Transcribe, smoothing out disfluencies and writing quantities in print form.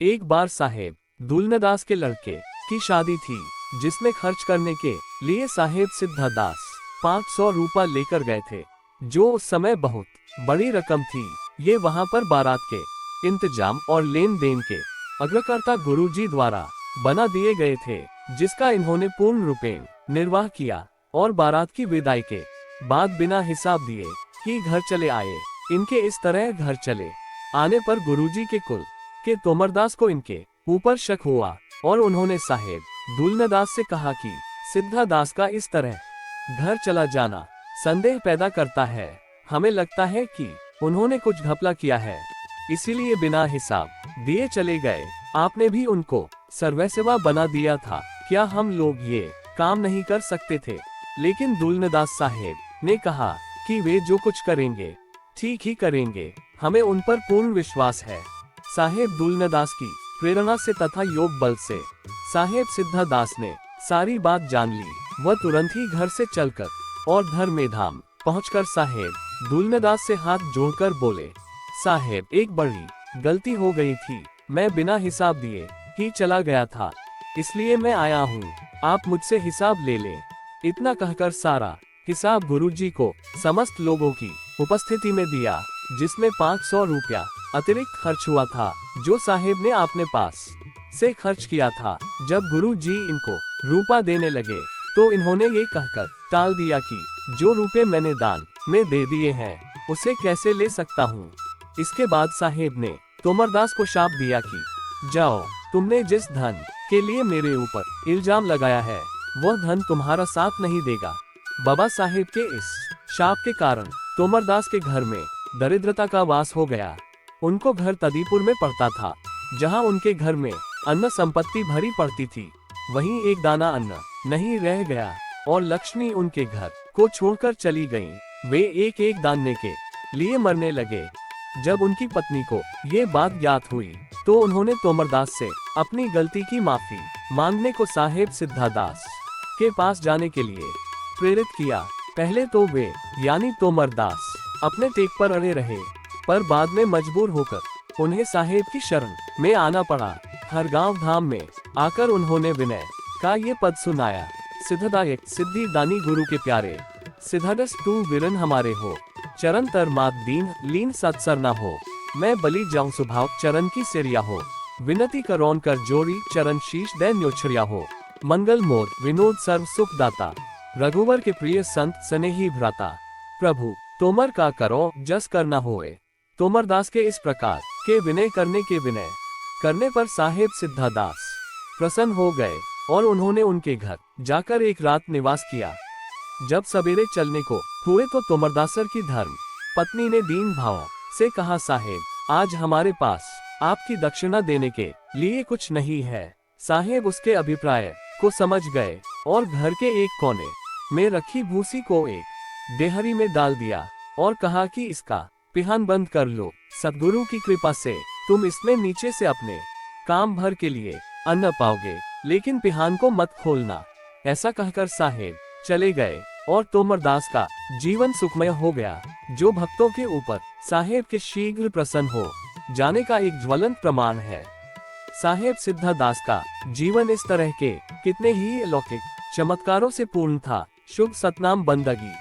एक बार साहेब दुलनदास के लड़के की शादी थी, जिसमें खर्च करने के लिए साहेब सिद्धादास 500 रुपया लेकर गए थे, जो उस समय बहुत बड़ी रकम थी। ये वहां पर बारात के इंतजाम और लेन देन के अग्रकर्ता गुरुजी द्वारा बना दिए गए थे, जिसका इन्होंने पूर्ण रूपेण निर्वाह किया और बारात की विदाई के बाद बिना हिसाब दिए ही घर चले आए। इनके इस तरह घर चले आने पर गुरुजी के कुल के तोमरदास को इनके ऊपर शक हुआ और उन्होंने साहेब दुलनदास से कहा कि सिद्धादास का इस तरह घर चला जाना संदेह पैदा करता है। हमें लगता है कि उन्होंने कुछ घपला किया है, इसीलिए बिना हिसाब दिए चले गए। आपने भी उनको सर्वसेवा बना दिया था, क्या हम लोग ये काम नहीं कर सकते थे? लेकिन दुलनदास साहेब ने कहा कि वे जो कुछ करेंगे ठीक ही करेंगे, हमें उन पर पूर्ण विश्वास है। साहेब दुलनदास की प्रेरणा से तथा योग बल से साहेब सिद्धादास ने सारी बात जान ली। वह तुरंत ही घर से चलकर और धर्मेधाम पहुंचकर साहेब दुलनदास से हाथ जोड़कर बोले, साहेब एक बड़ी गलती हो गई थी, मैं बिना हिसाब दिए ही चला गया था, इसलिए मैं आया हूँ, आप मुझसे हिसाब ले लें। इतना कहकर सारा हिसाब गुरुजी को समस्त लोगों की उपस्थिति में दिया, जिसमें 500 रुपया अतिरिक्त खर्च हुआ था, जो साहेब ने अपने पास से खर्च किया था। जब गुरुजी इनको रुपया देने लगे तो इन्होंने ये कहकर टाल दिया कि जो रुपए मैंने दान में दे दिए हैं उसे कैसे ले सकता हूँ। इसके बाद साहेब ने तोमरदास को शाप दिया कि जाओ, तुमने जिस धन के लिए मेरे ऊपर इल्जाम लगाया है वह धन तुम्हारा साथ नहीं देगा। बाबा साहेब के इस शाप के कारण तोमरदास के घर में दरिद्रता का वास हो गया। उनको घर तदीपुर में पड़ता था, जहां उनके घर में अन्न संपत्ति भरी पड़ती थी, वहीं एक दाना अन्न नहीं रह गया और लक्ष्मी उनके घर को छोड़कर चली गईं। वे एक एक दाने के लिए मरने लगे। जब उनकी पत्नी को ये बात ज्ञात हुई तो उन्होंने तोमरदास से अपनी गलती की माफी मांगने को साहेब सिद्धादास के पास जाने के लिए प्रेरित किया। पहले तो वे यानी तोमरदास अपने टेक पर अड़े रहे, पर बाद में मजबूर होकर उन्हें साहेब की शरण में आना पड़ा। हर गांव धाम में आकर उन्होंने विनय का ये पद सुनाया, सिद्धदायक सिद्धि दानी गुरु के प्यारे, सिद्धदस तू विरन हमारे हो, चरण तर मात दीन लीन सत्सर न हो, मैं बलि जाऊं स्वभाव चरण की सिरिया हो, विनती करौन कर जोड़ी चरण शीश दै न्योछरिया हो, मंगल मोर विनोद सर्व सुख दाता, रघुवर के प्रिय संत स्नेही भ्राता, प्रभु तोमर का करो जस करना होए। तोमरदास के इस प्रकार के विनय करने पर साहेब सिद्धादास प्रसन्न हो गए और उन्होंने उनके घर जाकर एक रात निवास किया। जब सवेरे चलने को हुए तो तोमरदासर की धर्म पत्नी ने दीन भाव से कहा, साहेब आज हमारे पास आपकी दक्षिणा देने के लिए कुछ नहीं है। साहेब उसके अभिप्राय को समझ गए और घर के एक कोने में रखी भूसी को एक देहरी में डाल दिया और कहा कि इसका पिहान बंद कर लो, सद्गुरु की कृपा से तुम इसमें नीचे से अपने काम भर के लिए अन्न पाओगे, लेकिन पिहान को मत खोलना। ऐसा कहकर साहेब चले गए और तोमरदास का जीवन सुखमय हो गया, जो भक्तों के ऊपर साहेब के शीघ्र प्रसन्न हो जाने का एक ज्वलंत प्रमाण है। साहेब सिद्धादास का जीवन इस तरह के कितने ही अलौकिक चमत्कारों से पूर्ण था। शुभ सतनाम बंदगी।